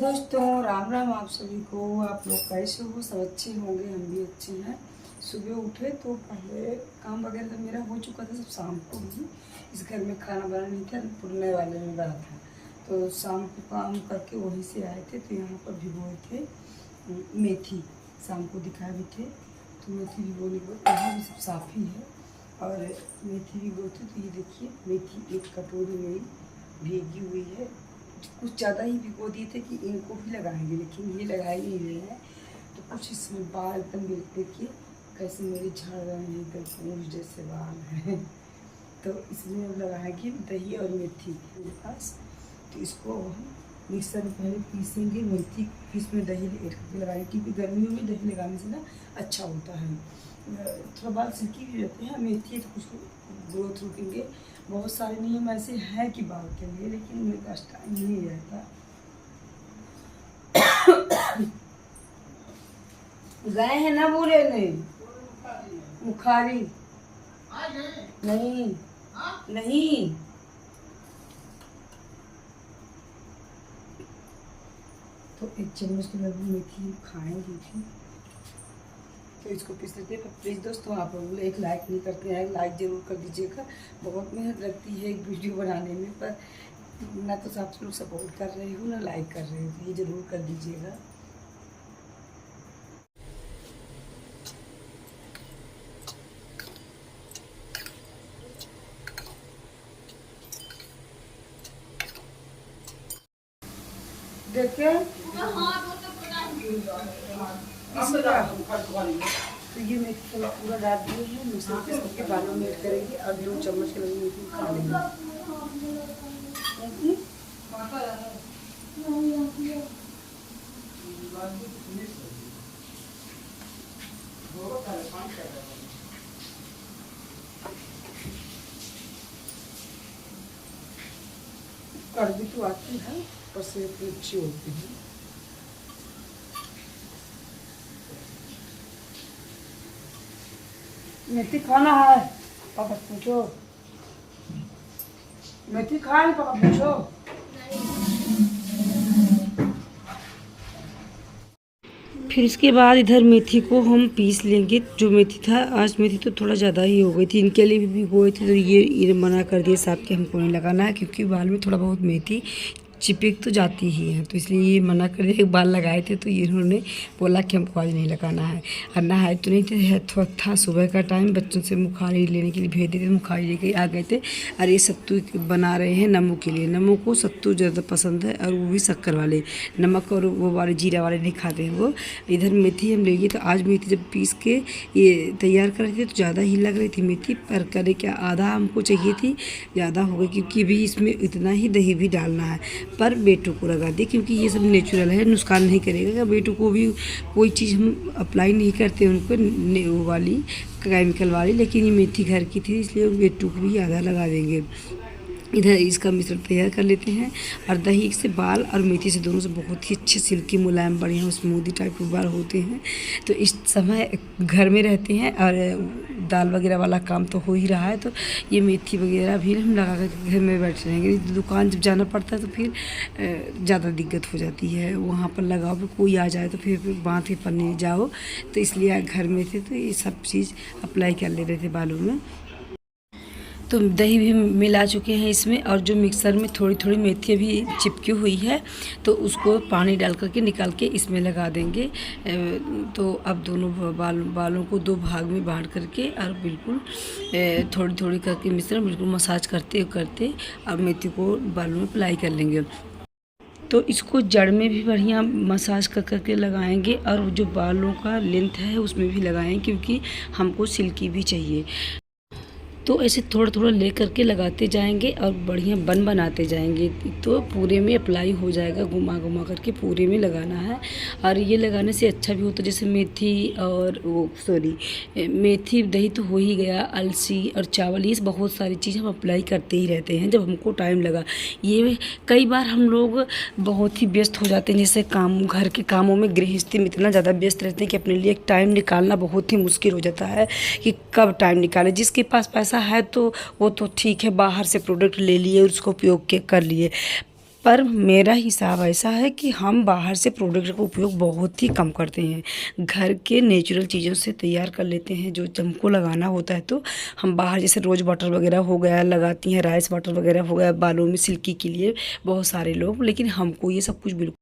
दोस्तों राम राम आप सभी को। आप लोग कैसे हो? सब अच्छे होंगे, हम भी अच्छे हैं। सुबह उठे तो पहले काम वगैरह तो मेरा हो चुका था, सब शाम को ही। इस घर में खाना बना नहीं था, पुरने वाले में बना था, तो शाम को काम करके वहीं से आए थे। तो यहाँ पर भिगोए थे मेथी, शाम को दिखाए भी थे। तो मेथी भिगोने के बाद यहाँ भी सब साफ़ ही है और मेथी भिगोते। तो ये देखिए मेथी एक कटोरी में भीगी हुई है। कुछ ज़्यादा ही भिगो दिए थे कि इनको भी लगाएंगे, लेकिन ये लगा ही नहीं रहे हैं। तो कुछ इसमें बाल एकदम देखिए कैसे मेरे झड़ रहे हैं, एकदम पूंछ जैसे बाल हैं। तो इसमें अब लगाएंगे दही और मेथी मेरे पास। तो इसको हम मिक्सर में पहले पीसेंगे मेथी, फिर इसमें दही लगाएंगे, क्योंकि गर्मियों में दही लगाने से ना अच्छा होता है। थोड़ा बाल सिल्की भी रहते हैं। मेथी तो कुछ ग्रोथ रुकेंगे। बहुत सारे नियम ऐसे हैं कि बाल के लिए, लेकिन मेरे पास टाइम नहीं रहता। गए हैं ना बोले नहीं बुखारी नहीं नहीं। तो एक चम्मच के लगभग मेथी खाएंगे थी। तो इसको पीस लेते हैं। प्लीज़ दोस्तों आप लोग एक लाइक नहीं करते हैं, लाइक ज़रूर कर दीजिएगा। बहुत मेहनत लगती है एक वीडियो बनाने में, पर ना तो आप लोग सपोर्ट कर रहे हो ना लाइक कर रहे हो, तो ये ज़रूर कर दीजिएगा। देखिए तो ये मेथी पूरा डाल दिए हैं, मिक्सर पीस करके बालों में ऐड करेंगे और 2 चम्मच के लगे मेथी खा लेंगे। कड़वी तो आती है पर सेहत भी अच्छी होती है। मेथी खाना है पापा पूछो, मेथी खाए पापा पूछो। फिर इसके बाद इधर मेथी को हम पीस लेंगे। जो मेथी था, आज मेथी तो थोड़ा ज़्यादा ही हो गई थी, इनके लिए भी भिगोए थे। तो ये मना कर दिए साहब कि हमको नहीं लगाना है, क्योंकि बाल में थोड़ा बहुत मेथी चिपक तो जाती ही है। तो इसलिए ये मना कर दिए। बाल लगाए थे तो इन्होंने बोला कि हमको आज नहीं लगाना है। और नहाए तो नहीं थे, थोड़ा था सुबह का टाइम, बच्चों से मुखारी लेने के लिए भेज दिए थे, मुखारी लेके आ गए थे। और ये सत्तू बना रहे हैं नमू के लिए। नमू को सत्तू ज़्यादा पसंद है, और वो भी शक्कर वाले, नमक और वो वाले जीरा वाले नहीं खाते हैं वो। इधर मेथी हम लेंगे। तो आज मेथी जब पीस के ये तैयार कर रहे थे तो ज़्यादा ही लग रही थी मेथी, पर करे क्या आधा हमको चाहिए थी, ज़्यादा हो गई, क्योंकि भी इसमें इतना ही दही भी डालना है। पर बेटू को लगा दी, क्योंकि ये सब नेचुरल है, नुकसान नहीं करेगा। बेटू को भी कोई चीज़ हम अप्लाई नहीं करते उनको वो वाली केमिकल वाली, लेकिन ये मेथी घर की थी इसलिए बेटू को भी आधा लगा देंगे। इधर इसका मिश्रण तैयार कर लेते हैं। और दही से बाल और मेथी से दोनों से बहुत ही अच्छे सिल्की मुलायम बढ़िया स्मूदी टाइप के बाल होते हैं। तो इस समय घर में रहते हैं और दाल वगैरह वाला काम तो हो ही रहा है, तो ये मेथी वगैरह भी हम लगा कर घर में बैठ रहेंगे। दुकान जब जाना पड़ता है तो फिर ज़्यादा दिक्कत हो जाती है, वहाँ पर लगाओ फिर कोई आ जाए तो फिर बांध के पन्नी जाओ। तो इसलिए घर में थे तो ये सब चीज़ अप्लाई कर ले रहे थे बालों में। तो दही भी मिला चुके हैं इसमें, और जो मिक्सर में थोड़ी थोड़ी मेथी अभी चिपकी हुई है तो उसको पानी डाल करके निकाल के इसमें लगा देंगे। तो अब दोनों बालों को 2 भाग में बांट करके और बिल्कुल थोड़ी थोड़ी करके मिश्रण बिल्कुल मसाज करते करते और मेथी को बालों में अप्लाई कर लेंगे। तो इसको जड़ में भी बढ़िया मसाज कर करके लगाएंगे, और जो बालों का लेंथ है उसमें भी लगाएं, क्योंकि हमको सिल्की भी चाहिए। तो ऐसे थोड़ा थोड़ा ले करके लगाते जाएंगे और बढ़िया बनाते जाएंगे, तो पूरे में अप्लाई हो जाएगा। घुमा घुमा करके पूरे में लगाना है। और ये लगाने से अच्छा भी होता है, जैसे मेथी और मेथी दही तो हो ही गया, अलसी और चावल, ये बहुत सारी चीज़ हम अप्लाई करते ही रहते हैं जब हमको टाइम लगा। ये कई बार हम लोग बहुत ही व्यस्त हो जाते हैं, जैसे घर के कामों में, गृहस्थी में इतना ज़्यादा व्यस्त रहते हैं कि अपने लिए एक टाइम निकालना बहुत ही मुश्किल हो जाता है कि कब टाइम निकालें। जिसके पास पैसा है तो वो तो ठीक है, बाहर से प्रोडक्ट ले लिए और उसको उपयोग कर लिए, पर मेरा हिसाब ऐसा है कि हम बाहर से प्रोडक्ट का उपयोग बहुत ही कम करते हैं। घर के नेचुरल चीज़ों से तैयार कर लेते हैं। जो हमको लगाना होता है तो हम बाहर, जैसे रोज़ वाटर वगैरह हो गया लगाती हैं, राइस वाटर वगैरह हो गया बालों में सिल्की के लिए बहुत सारे लोग, लेकिन हमको ये सब कुछ बिल्कुल,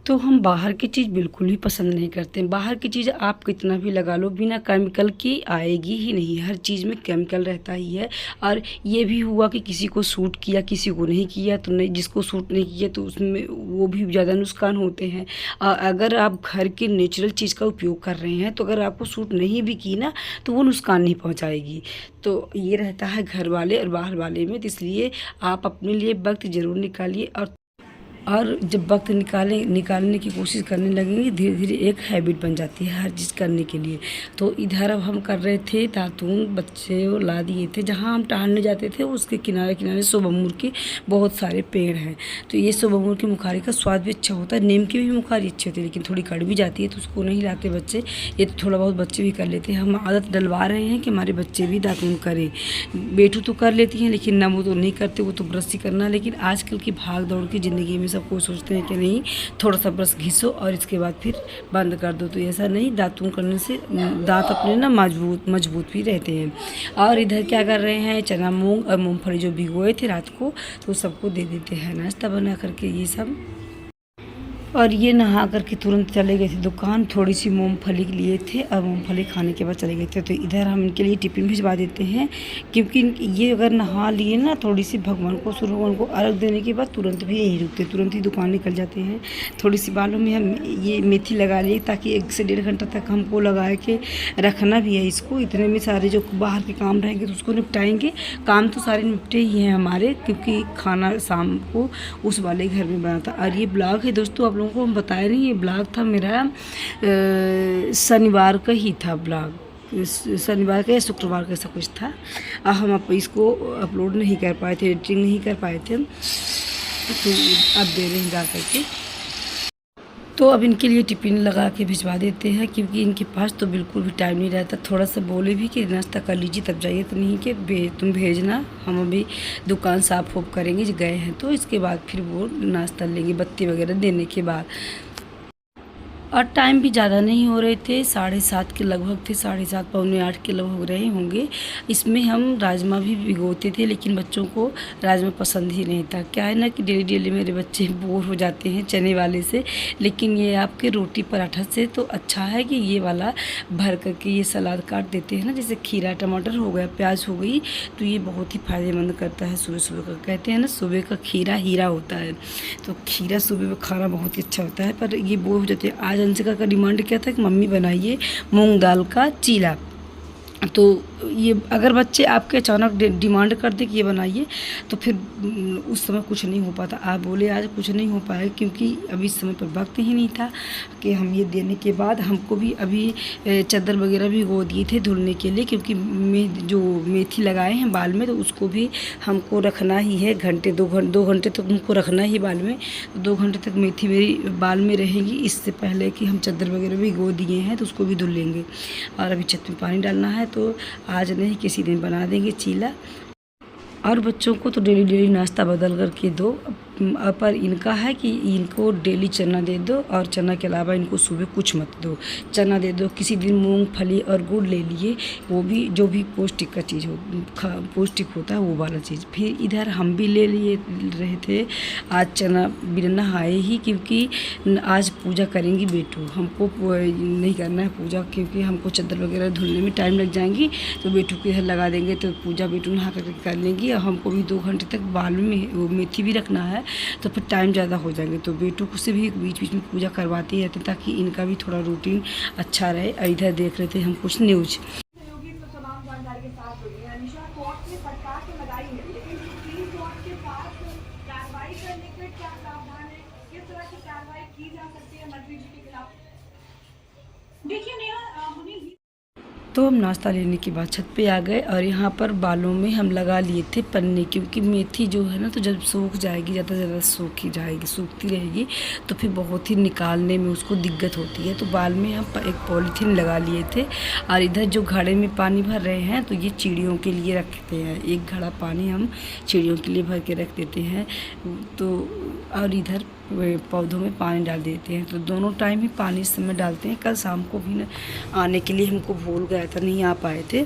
तो हम बाहर की चीज़ बिल्कुल भी पसंद नहीं करते। बाहर की चीज़ आप कितना भी लगा लो, बिना केमिकल की आएगी ही नहीं। हर चीज़ में केमिकल रहता ही है। और ये भी हुआ कि किसी को सूट किया, किसी को नहीं किया, तो नहीं, जिसको सूट नहीं किया तो उसमें वो भी ज़्यादा नुकसान होते हैं। अगर आप घर के नेचुरल चीज़ का उपयोग कर रहे हैं तो अगर आपको सूट नहीं भी की ना तो वो नुकसान नहीं पहुँचाएगी। तो ये रहता है घर वाले और बाहर वाले में। तो इसलिए आप अपने लिए वक्त ज़रूर निकालिए, और जब वक्त निकालने की कोशिश करने लगेंगे, धीरे धीरे एक हैबिट बन जाती है हर चीज़ करने के लिए। तो इधर अब हम कर रहे थे दातून, बच्चे वो ला दिए थे। जहाँ हम टहलने जाते थे उसके किनारे किनारे सोबमूर के बहुत सारे पेड़ हैं। तो ये सोबमूर की मुखारी का स्वाद भी अच्छा होता है। नीम की भी मुखारी अच्छी होती है, लेकिन थोड़ी कड़वी जाती है तो उसको नहीं लाते बच्चे। ये तो थोड़ा बहुत बच्चे भी कर लेते हैं। हम आदत डलवा रहे हैं कि हमारे बच्चे भी दातून करें। बेटू तो कर लेती हैं, लेकिन ना वो तो नहीं करते, वो तो ब्रश ही करना। लेकिन आजकल की भाग दौड़ की ज़िंदगी में सब कोई सोचते हैं कि नहीं, थोड़ा सा ब्रश घिसो और इसके बाद फिर बंद कर दो। तो ऐसा नहीं, दातून करने से दांत अपने ना मजबूत भी रहते हैं। और इधर क्या कर रहे हैं, चना मूंग और मूंगफली जो भिगोए थे रात को, तो सबको दे देते हैं नाश्ता बना करके ये सब। और ये नहा करके तुरंत चले गए थे दुकान, थोड़ी सी मूंगफली लिए थे और मूंगफली खाने के बाद चले गए थे। तो इधर हम इनके लिए टिफ़िन भिजवा देते हैं, क्योंकि ये अगर नहा लिए ना थोड़ी सी, भगवान को सूर्य भगवान को अर्घ देने के बाद तुरंत भी यहीं रुकते, तुरंत ही दुकान निकल जाते हैं। थोड़ी सी बालों में हम ये मेथी लगा लिए, ताकि 1 से 1.5 घंटा तक हमको लगा के रखना भी है इसको। इतने में सारे जो बाहर के काम रहेंगे तो उसको निपटाएंगे। काम तो सारे निपटे ही हैं हमारे, क्योंकि खाना शाम को उस वाले घर में बना था। और ये ब्लॉग है दोस्तों, आप लोगों को हम बताया नहीं, ये ब्लॉग था मेरा शनिवार का ही था ब्लॉग, शनिवार का या शुक्रवार का ऐसा कुछ था। हम इसको अपलोड नहीं कर पाए थे, एडिटिंग नहीं कर पाए थे, तो अब दे रहे हैं जा करके। तो अब इनके लिए टिफ़िन लगा के भिजवा देते हैं, क्योंकि इनके पास तो बिल्कुल भी टाइम नहीं रहता। थोड़ा सा बोले भी कि नाश्ता कर लीजिए तब जाइए, तो नहीं कि तुम भेजना, हम अभी दुकान साफ वूफ करेंगे जो गए हैं, तो इसके बाद फिर वो नाश्ता लेंगे बत्ती वगैरह देने के बाद। और टाइम भी ज़्यादा नहीं हो रहे थे, 7:30 के लगभग थे, 7:30 पौने 8 के लगभग रहे होंगे। इसमें हम राजमा भी भिगोते थे, लेकिन बच्चों को राजमा पसंद ही नहीं था। क्या है ना कि डेली डेली मेरे बच्चे बोर हो जाते हैं चने वाले से, लेकिन ये आपके रोटी पराठा से तो अच्छा है कि ये वाला भर करके ये सलाद काट देते हैं ना, जैसे खीरा टमाटर हो गया, प्याज हो गई, तो ये बहुत ही फ़ायदेमंद करता है। सुबह सुबह का कहते हैं ना, सुबह का खीरा हीरा होता है, तो खीरा सुबह में खाना बहुत ही अच्छा होता है। पर ये बोर हो जाते हैं। आज अंशिका का डिमांड क्या था कि मम्मी बनाइए मूंग दाल का चीला। तो ये अगर बच्चे आपके अचानक डिमांड कर दे कि ये बनाइए, तो फिर उस समय कुछ नहीं हो पाता। आप बोले आज कुछ नहीं हो पाया, क्योंकि अभी इस समय पर वक्त ही नहीं था कि हम ये देने के बाद हमको भी अभी चादर वगैरह भी वो दिए थे धुलने के लिए, क्योंकि जो मेथी लगाए हैं बाल में, तो उसको भी हमको रखना ही है घंटे 2 घंटे तक हमको रखना ही बाल में। तो 2 घंटे तक मेथी मेरी बाल में रहेगी, इससे पहले कि हम चादर वगैरह भी गो दिए हैं तो उसको भी धुल लेंगे। और अभी छत में पानी डालना है, तो आज नहीं किसी दिन बना देंगे चीला। और बच्चों को तो डेली डेली नाश्ता बदल करके दो। पर इनका है कि इनको डेली चना दे दो, और चना के अलावा इनको सुबह कुछ मत दो। चना दे दो, किसी दिन मूंगफली और गुड़ ले लिए, वो भी जो भी पौष्टिक का चीज़ हो, पौष्टिक होता है वो वाला चीज़। फिर इधर हम भी ले लिए रहे थे आज चना बिना नहाए ही, क्योंकि आज पूजा करेंगी बेटू, हमको नहीं करना है पूजा, क्योंकि हमको चादर वगैरह धुलने में टाइम लग जाएंगी। तो बेटू के इधर लगा देंगे, तो पूजा बेटू नहा करके कर लेंगी। और हमको भी 2 घंटे तक बाल में वो मेथी भी रखना है, तो फिर टाइम ज़्यादा हो जाएंगे। तो बेटू से भी बीच बीच में पूजा करवाती रहते, ताकि इनका भी थोड़ा रूटीन अच्छा रहे। और इधर देख रहे थे हम कुछ न्यूज। तो हम नाश्ता लेने के बाद छत पे आ गए और यहाँ पर बालों में हम लगा लिए थे पन्नी, क्योंकि मेथी जो है ना तो जब सूख जाएगी, ज़्यादा से ज़्यादा सूखी जाएगी, सूखती रहेगी तो फिर बहुत ही निकालने में उसको दिक्कत होती है। तो बाल में हम एक पॉलीथीन लगा लिए थे और इधर जो घड़े में पानी भर रहे हैं तो ये चिड़ियों के लिए रखते हैं। एक घड़ा पानी हम चिड़ियों के लिए भर के रख देते हैं। तो और इधर पौधों में पानी डाल देते हैं। तो दोनों टाइम ही पानी इस समय डालते हैं। कल शाम को भी आने के लिए हमको भूल गया था, नहीं आ पाए थे,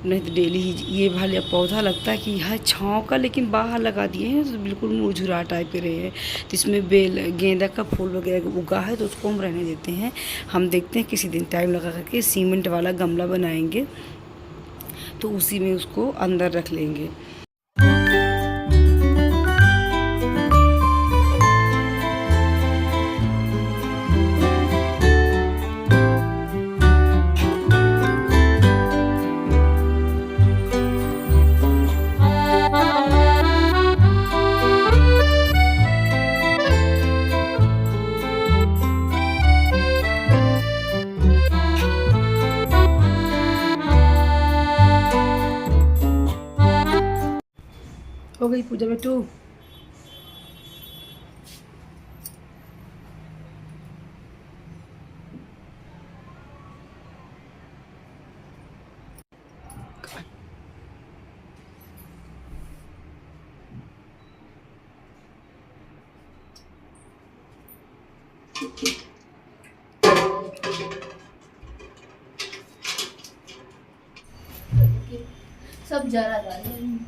नहीं तो डेली ही ये वाला पौधा लगता है कि यह छाँव का, लेकिन बाहर लगा दिए हैं तो बिल्कुल मुरझुरा टाइप के रहे हैं। तो इसमें बेल गेंदा का फूल वगैरह उगा है तो उसको हम रहने देते हैं। हम देखते हैं किसी दिन टाइम लगा करके सीमेंट वाला गमला बनाएंगे तो उसी में उसको अंदर रख लेंगे। हो गई पूजा बेटू? सब जरा डाल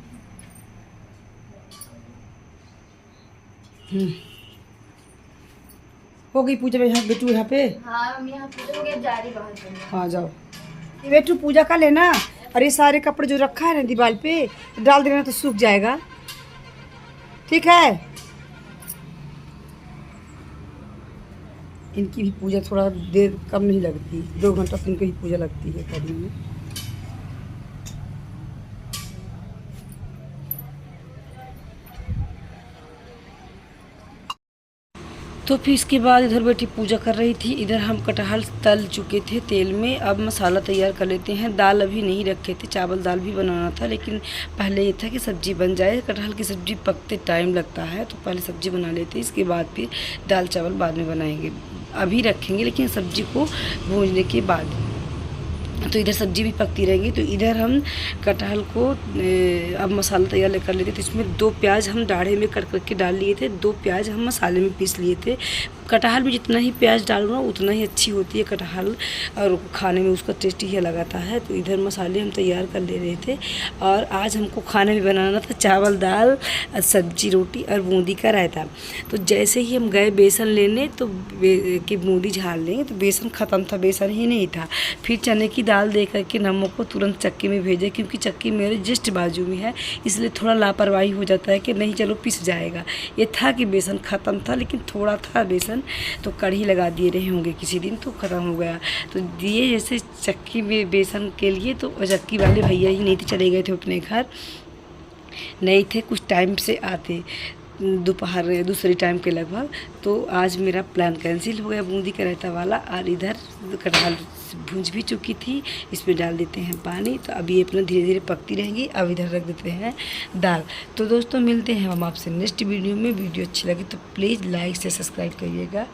हो गई पूजा में यहाँ बेटू यहाँ पे? हाँ हम यहाँ पूजा हो गया, जा रही बाहर करने। हाँ जाओ। ये बेटू पूजा कर लेना और ये सारे कपड़े जो रखा है ना दीवार पे डाल देना तो सूख जाएगा, ठीक है? इनकी भी पूजा थोड़ा देर कम नहीं लगती, 2 घंटा तो इनकी ही पूजा लगती है करने में। तो फिर इसके बाद इधर बेटी पूजा कर रही थी। इधर हम कटहल तल चुके थे तेल में। अब मसाला तैयार कर लेते हैं। दाल अभी नहीं रखे थे, चावल दाल भी बनाना था, लेकिन पहले ये था कि सब्ज़ी बन जाए। कटहल की सब्ज़ी पकते टाइम लगता है तो पहले सब्ज़ी बना लेते हैं, इसके बाद फिर दाल चावल बाद में बनाएंगे। अभी रखेंगे लेकिन सब्ज़ी को भूनने के बाद। तो इधर सब्ज़ी भी पकती रहेगी। तो इधर हम कटहल को अब मसाला तैयार कर लेते। तो इसमें 2 प्याज हम दाढ़े में कट करके डाल लिए थे, 2 प्याज हम मसाले में पीस लिए थे। कटहल में जितना ही प्याज डालो ना उतना ही अच्छी होती है कटहल, और खाने में उसका टेस्ट ही अलग आता है। तो इधर मसाले हम तैयार कर ले रहे थे। और आज हमको खाने में बनाना था चावल दाल, सब्जी रोटी और बूंदी का रायता। तो जैसे ही हम गए बेसन लेने तो कि बूंदी झाड़ लेंगे तो बेसन ख़त्म था, बेसन ही नहीं था। फिर चने की दाल दे करके नमक को तुरंत चक्की में भेजे, क्योंकि चक्की मेरे जस्ट बाजू में है, इसलिए थोड़ा लापरवाही हो जाता है कि नहीं चलो पिस जाएगा। ये था कि बेसन ख़त्म था लेकिन थोड़ा था बेसन, तो कढ़ी लगा दिए रहे होंगे किसी दिन तो ख़त्म हो गया। तो दिए जैसे चक्की में बेसन के लिए, तो चक्की वाले भैया ही नहीं थे, चले गए थे अपने घर, नहीं थे, कुछ टाइम से आते, दोपहर दूसरे टाइम के लगभग। तो आज मेरा प्लान कैंसिल हो गया बूंदी का रायता वाला। और इधर कटहल भूंज भी चुकी थी, इसमें डाल देते हैं पानी। तो अभी ये अपना धीरे धीरे पकती रहेंगी। अब इधर रख देते हैं दाल। तो दोस्तों मिलते हैं हम आपसे नेक्स्ट वीडियो में। वीडियो अच्छी लगी तो प्लीज़ लाइक से सब्सक्राइब करिएगा।